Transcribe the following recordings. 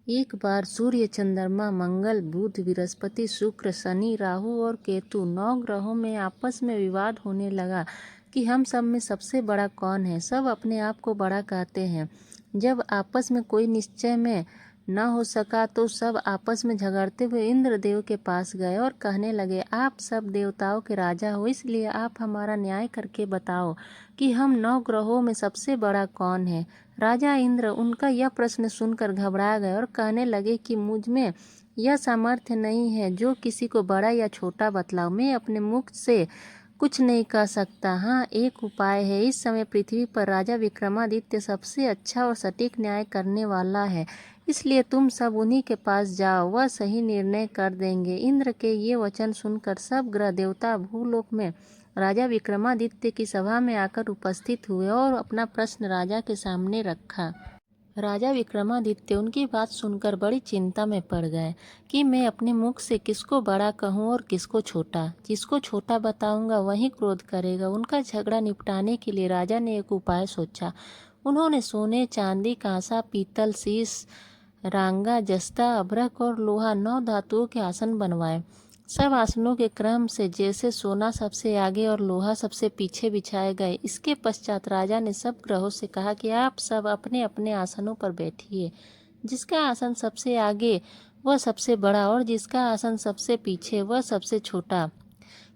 एक बार सूर्य, चंद्रमा, मंगल, बुध, बृहस्पति, शुक्र, शनि, राहु और केतु 9 ग्रहों में आपस में विवाद होने लगा कि हम सब में सबसे बड़ा कौन है। सब अपने आप को बड़ा कहते हैं। जब आपस में कोई निश्चय में न हो सका तो सब आपस में झगड़ते हुए इंद्र देव के पास गए और कहने लगे, आप सब देवताओं के राजा हो, इसलिए आप हमारा न्याय करके बताओ कि हम 9 ग्रहों में सबसे बड़ा कौन है। राजा इंद्र उनका यह प्रश्न सुनकर घबरा गए और कहने लगे कि मुझ में यह सामर्थ्य नहीं है जो किसी को बड़ा या छोटा बतलाऊं। मैं अपने मुख से कुछ नहीं कह सकता। हाँ, एक उपाय है। इस समय पृथ्वी पर राजा विक्रमादित्य सबसे अच्छा और सटीक न्याय करने वाला है, इसलिए तुम सब उन्हीं के पास जाओ, वह सही निर्णय कर देंगे। इंद्र के ये वचन सुनकर सब ग्रह देवता भूलोक में राजा विक्रमादित्य की सभा में आकर उपस्थित हुए और अपना प्रश्न राजा के सामने रखा। राजा विक्रमादित्य उनकी बात सुनकर बड़ी चिंता में पड़ गए कि मैं अपने मुख से किसको बड़ा कहूँ और किसको छोटा। जिसको छोटा बताऊंगा वही क्रोध करेगा। उनका झगड़ा निपटाने के लिए राजा ने एक उपाय सोचा। उन्होंने सोने, चांदी, कांसा, पीतल, शीश, रांगा, जस्ता, अभ्रक और लोहा 9 धातुओं के आसन बनवाए। सब आसनों के क्रम से जैसे सोना सबसे आगे और लोहा सबसे पीछे बिछाए गए। इसके पश्चात राजा ने सब ग्रहों से कहा कि आप सब अपने अपने आसनों पर बैठिए। जिसका आसन सबसे आगे वह सबसे बड़ा और जिसका आसन सबसे पीछे वह सबसे छोटा।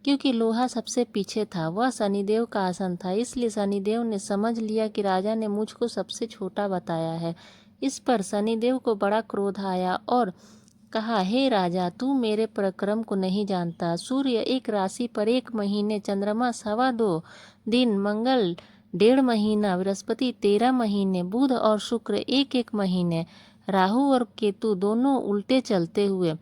क्योंकि लोहा सबसे पीछे था, वह शनिदेव का आसन था, इसलिए शनिदेव ने समझ लिया कि राजा ने मुझको सबसे छोटा बताया है। इस पर शनिदेव को बड़ा क्रोध आया और कहा, हे राजा, तू मेरे पराक्रम को नहीं जानता। सूर्य एक राशि पर 1 महीने, चंद्रमा 2.25 दिन, मंगल 1.5 महीना, बृहस्पति 13 महीने, बुध और शुक्र 1-1 महीने, राहु और केतु दोनों उल्टे चलते हुए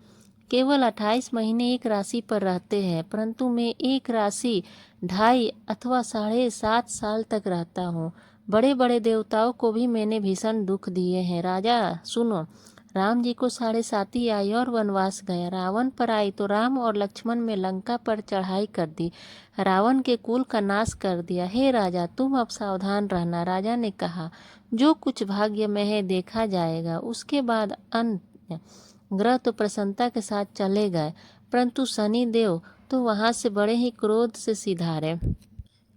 केवल 28 महीने एक राशि पर रहते हैं, परंतु मैं एक राशि 2.5 अथवा 7.5 साल तक रहता हूँ। बड़े बड़े देवताओं को भी मैंने भीषण दुख दिए हैं। राजा सुनो, राम जी को 7.5 आई और वनवास गया। रावण पर आई तो राम और लक्ष्मण में लंका पर चढ़ाई कर दी, रावण के कुल का नाश कर दिया। हे राजा, तुम अब सावधान रहना। राजा ने कहा, जो कुछ भाग्य में है देखा जाएगा। उसके बाद अन्य ग्रह तो प्रसन्नता के साथ चले गए, परंतु शनि देव तो वहां से बड़े ही क्रोध से सिधारे।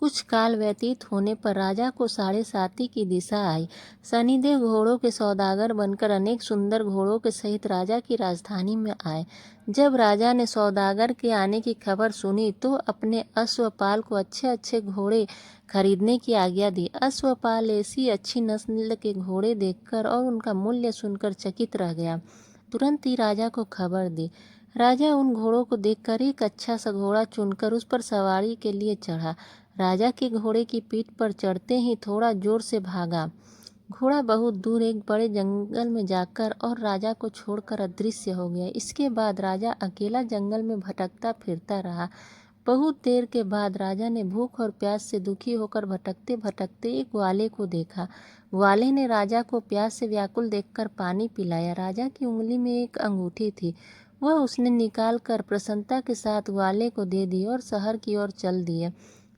कुछ काल व्यतीत होने पर राजा को 7.5 की दिशा आई। शनिदेव घोड़ों के सौदागर बनकर अनेक सुंदर घोड़ों के सहित राजा की राजधानी में आए। जब राजा ने सौदागर के आने की खबर सुनी तो अपने अश्वपाल को अच्छे अच्छे घोड़े खरीदने की आज्ञा दी। अश्वपाल ऐसी अच्छी नस्ल के घोड़े देखकर और उनका मूल्य सुनकर चकित रह गया। तुरंत ही राजा को खबर दी। राजा उन घोड़ों को देखकर एक अच्छा सा घोड़ा चुनकर उस पर सवारी के लिए चढ़ा। राजा के घोड़े की पीठ पर चढ़ते ही थोड़ा जोर से भागा। घोड़ा बहुत दूर एक बड़े जंगल में जाकर और राजा को छोड़कर अदृश्य हो गया। इसके बाद राजा अकेला जंगल में भटकता फिरता रहा। बहुत देर के बाद राजा ने भूख और प्यास से दुखी होकर भटकते भटकते एक ग्वाले को देखा। ग्वाले ने राजा को प्यास से व्याकुल देखकर पानी पिलाया। राजा की उंगली में एक अंगूठी थी, वह उसने निकाल कर प्रसन्नता के साथ ग्वाले को दे दी और शहर की ओर चल दिए।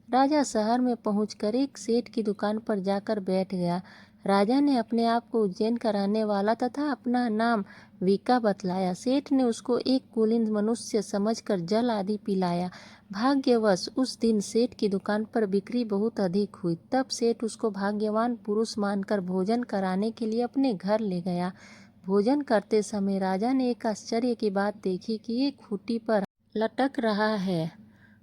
राजा शहर में पहुंचकर एक सेठ की दुकान पर जाकर बैठ गया। राजा ने अपने आप को उज्जैन का रहने वाला तथा अपना नाम वीका बतलाया। सेठ ने उसको एक कुलीन मनुष्य समझकर जल आदि पिलाया। भाग्यवश उस दिन सेठ की दुकान पर बिक्री बहुत अधिक हुई। तब सेठ उसको भाग्यवान पुरुष मानकर भोजन कराने के लिए अपने घर ले गया। भोजन करते समय राजा ने एक आश्चर्य की बात देखी कि एक खूंटी पर लटक रहा है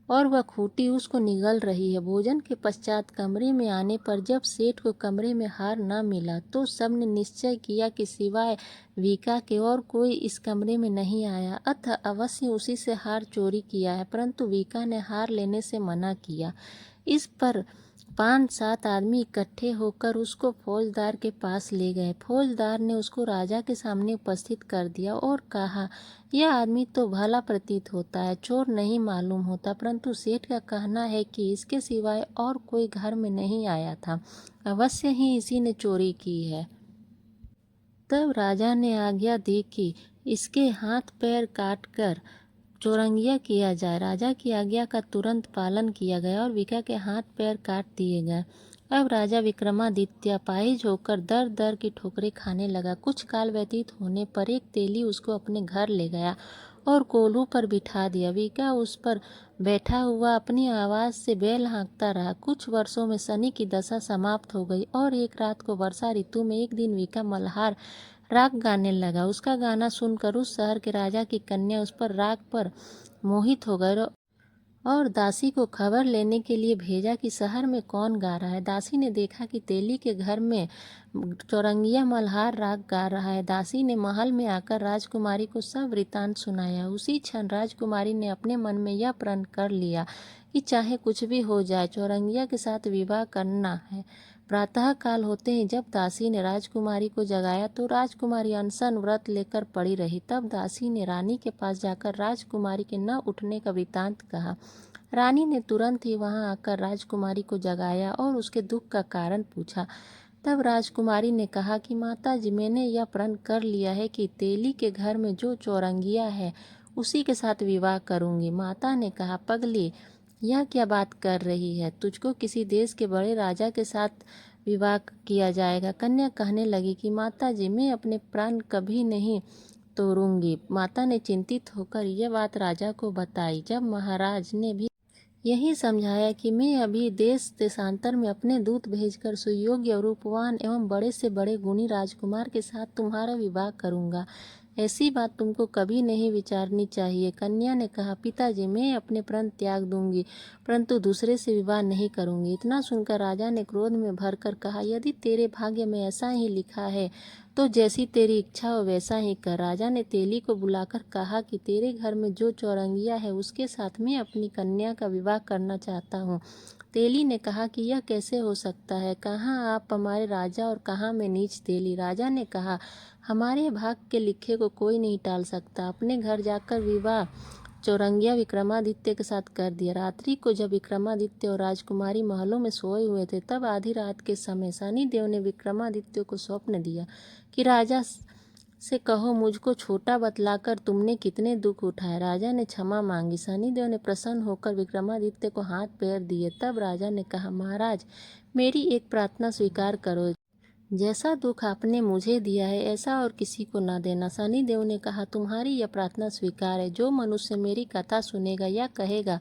और वह खूंटी उसको निगल रही है। भोजन के पश्चात कमरे में आने पर जब सेठ को कमरे में हार न मिला तो सबने निश्चय किया कि सिवाय वीका के और कोई इस कमरे में नहीं आया, अतः अवश्य उसी से हार चोरी किया है। परंतु वीका ने हार लेने से मना किया। इस पर 5-7 आदमी इकट्ठे होकर उसको फौजदार के पास ले गए। फौजदार ने उसको राजा के सामने उपस्थित कर दिया और कहा, यह आदमी तो भला प्रतीत होता है, चोर नहीं मालूम होता, परंतु सेठ का कहना है कि इसके सिवाय और कोई घर में नहीं आया था, अवश्य ही इसी ने चोरी की है। तब राजा ने आज्ञा दी कि इसके हाथ पैर काटकर चौरंगिया किया जाए। राजा की आज्ञा का तुरंत पालन किया गया और वीका के हाथ पैर काट दिए गए। अब राजा विक्रमादित्य अपाहिज होकर दर दर की ठोकरें खाने लगा। कुछ काल व्यतीत होने पर एक तेली उसको अपने घर ले गया और कोल्हू पर बिठा दिया। वीका उस पर बैठा हुआ अपनी आवाज से बैल हाँकता रहा। कुछ वर्षों में शनि की दशा समाप्त हो गई और एक रात को वर्षा ऋतु में एक दिन वीका मल्हार राग गाने लगा। उसका गाना सुनकर उस शहर के राजा की कन्या उस पर राग पर मोहित हो गए और दासी को खबर लेने के लिए भेजा कि शहर में कौन गा रहा है। दासी ने देखा कि तेली के घर में चौरंगिया मल्हार राग गा रहा है। दासी ने महल में आकर राजकुमारी को सब वृतांत सुनाया। उसी क्षण राजकुमारी ने अपने मन में यह प्रण कर लिया कि चाहे कुछ भी हो जाए चौरंगिया के साथ विवाह करना है। प्रातः काल होते ही जब दासी ने राजकुमारी को जगाया तो राजकुमारी अनशन व्रत लेकर पड़ी रही। तब दासी ने रानी के पास जाकर राजकुमारी के न उठने का वृतांत कहा। रानी ने तुरंत ही वहां आकर राजकुमारी को जगाया और उसके दुख का कारण पूछा। तब राजकुमारी ने कहा कि माता जी, मैंने यह प्रण कर लिया है कि तेली के घर में जो चौरंगिया है उसी के साथ विवाह करूंगी। माता ने कहा, पगली, यह क्या बात कर रही है? तुझको किसी देश के बड़े राजा के साथ विवाह किया जाएगा। कन्या कहने लगी कि माता जी, मैं अपने प्राण कभी नहीं तोड़ूंगी। माता ने चिंतित होकर यह बात राजा को बताई। जब महाराज ने भी यही समझाया कि मैं अभी देश देशांतर में अपने दूत भेजकर सुयोग्य और रूपवान एवं बड़े से बड़े गुणी राजकुमार के साथ तुम्हारा विवाह करूंगा, ऐसी बात तुमको कभी नहीं विचारनी चाहिए। कन्या ने कहा, पिताजी, मैं अपने प्रण त्याग दूंगी परंतु दूसरे से विवाह नहीं करूंगी। इतना सुनकर राजा ने क्रोध में भरकर कहा, यदि तेरे भाग्य में ऐसा ही लिखा है तो जैसी तेरी इच्छा हो वैसा ही कर। राजा ने तेली को बुलाकर कहा कि तेरे घर में जो चौरंगिया है उसके साथ मैं अपनी कन्या का विवाह करना चाहता हूँ। तेली ने कहा कि यह कैसे हो सकता है? कहाँ आप हमारे राजा और कहाँ मैं नीच तेली। राजा ने कहा, हमारे भाग के लिखे को कोई नहीं टाल सकता। अपने घर जाकर विवाह चौरंगिया विक्रमादित्य के साथ कर दिया। रात्रि को जब विक्रमादित्य और राजकुमारी महलों में सोए हुए थे तब आधी रात के समय शनिदेव ने विक्रमादित्य को स्वप्न दिया कि राजा से कहो, मुझको छोटा बतलाकर तुमने कितने दुख उठाए। राजा ने क्षमा मांगी। शनिदेव ने प्रसन्न होकर विक्रमादित्य को हाथ पैर दिए। तब राजा ने कहा, महाराज, मेरी एक प्रार्थना स्वीकार करो। जैसा दुख आपने मुझे दिया है ऐसा और किसी को न देना। शनिदेव ने कहा, तुम्हारी यह प्रार्थना स्वीकार है। जो मनुष्य मेरी कथा सुनेगा या कहेगा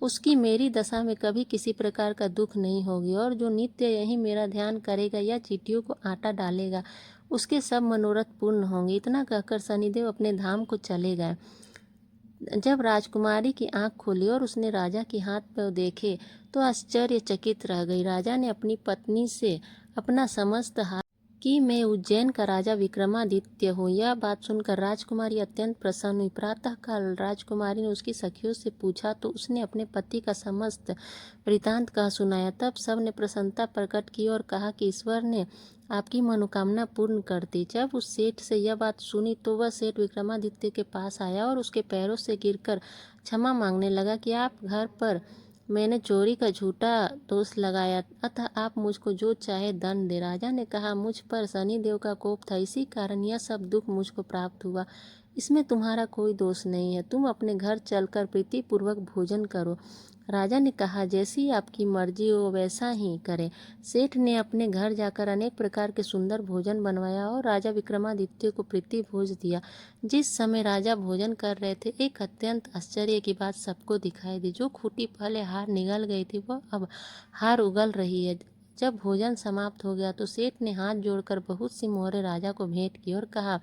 उसकी मेरी दशा में कभी किसी प्रकार का दुख नहीं होगी, और जो नित्य यही मेरा ध्यान करेगा या चींटियों को आटा डालेगा उसके सब मनोरथ पूर्ण होंगे। इतना कहकर शनिदेव अपने धाम को चले गए। जब राजकुमारी की आंख खुली और उसने राजा के हाथ पैर देखे तो आश्चर्यचकित रह गई। राजा ने अपनी पत्नी से अपना समस्त हाल कि मैं उज्जैन का राजा विक्रमादित्य हूँ। यह बात सुनकर राजकुमारी अत्यंत प्रसन्न हुई। प्रातःकाल राजकुमारी ने उसकी सखियों से पूछा तो उसने अपने पति का समस्त वृतांत कह सुनाया। तब सब ने प्रसन्नता प्रकट की और कहा कि ईश्वर ने आपकी मनोकामना पूर्ण कर दी। जब उस सेठ से यह बात सुनी तो वह सेठ विक्रमादित्य के पास आया और उसके पैरों से गिरकर क्षमा मांगने लगा कि आप घर पर मैंने चोरी का झूठा दोष लगाया, अतः आप मुझको जो चाहे दंड दे। राजा ने कहा, मुझ पर शनिदेव का कोप था, इसी कारण यह सब दुख मुझको प्राप्त हुआ। इसमें तुम्हारा कोई दोष नहीं है। तुम अपने घर चलकर प्रीतिपूर्वक भोजन करो। राजा ने कहा, जैसी आपकी मर्जी हो वैसा ही करें। सेठ ने अपने घर जाकर अनेक प्रकार के सुंदर भोजन बनवाया और राजा विक्रमादित्य को प्रीति भोज दिया। जिस समय राजा भोजन कर रहे थे एक अत्यंत आश्चर्य की बात सबको दिखाई दी। जो खूंटी पहले हार निगल गई थी वह अब हार उगल रही है। जब भोजन समाप्त हो गया तो सेठ ने हाथ जोड़कर बहुत सी मोहरें राजा को भेंट की और कहा,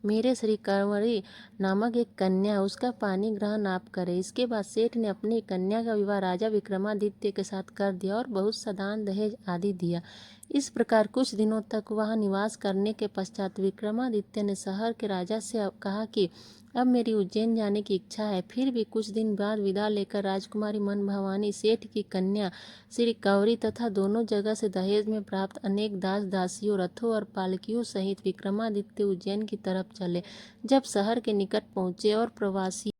मेरे श्री कंवरी नामक एक कन्या, उसका पानी ग्रहण आप करें। इसके बाद सेठ ने अपनी कन्या का विवाह राजा विक्रमादित्य के साथ कर दिया और बहुत सा दान दहेज आदि दिया। इस प्रकार कुछ दिनों तक वहाँ निवास करने के पश्चात विक्रमादित्य ने शहर के राजा से कहा कि अब मेरी उज्जैन जाने की इच्छा है। फिर भी कुछ दिन बाद विदा लेकर राजकुमारी मन भवानी, सेठ की कन्या श्री कौरी तथा दोनों जगह से दहेज में प्राप्त अनेक दास दासियों, रथों और पालकियों सहित विक्रमादित्य उज्जैन की तरफ चले। जब शहर के निकट पहुँचे और प्रवासी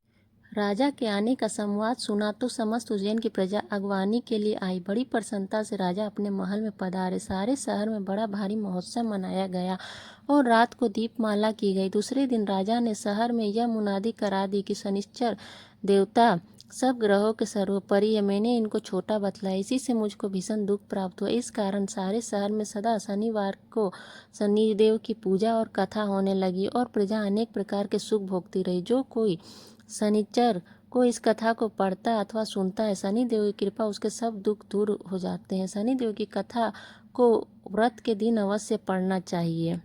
राजा के आने का संवाद सुना तो समस्त उज्जैन की प्रजा अगवानी के लिए आई। बड़ी प्रसन्नता से राजा अपने महल में पधारे। सारे शहर में बड़ा भारी महोत्सव मनाया गया और रात को दीपमाला की गई। दूसरे दिन राजा ने शहर में यह मुनादी करा दी कि शनिश्चर देवता सब ग्रहों के सर्वोपरि है, मैंने इनको छोटा बतलाया, इसी से मुझको भीषण दुख प्राप्त हुआ। इस कारण सारे शहर में सदा शनिवार को शनिदेव की पूजा और कथा होने लगी और प्रजा अनेक प्रकार के सुख भोगती रही। जो कोई शनिचर को इस कथा को पढ़ता अथवा सुनता है, शनिदेव की कृपा उसके सब दुख दूर हो जाते हैं। शनिदेव की कथा को व्रत के दिन अवश्य पढ़ना चाहिए।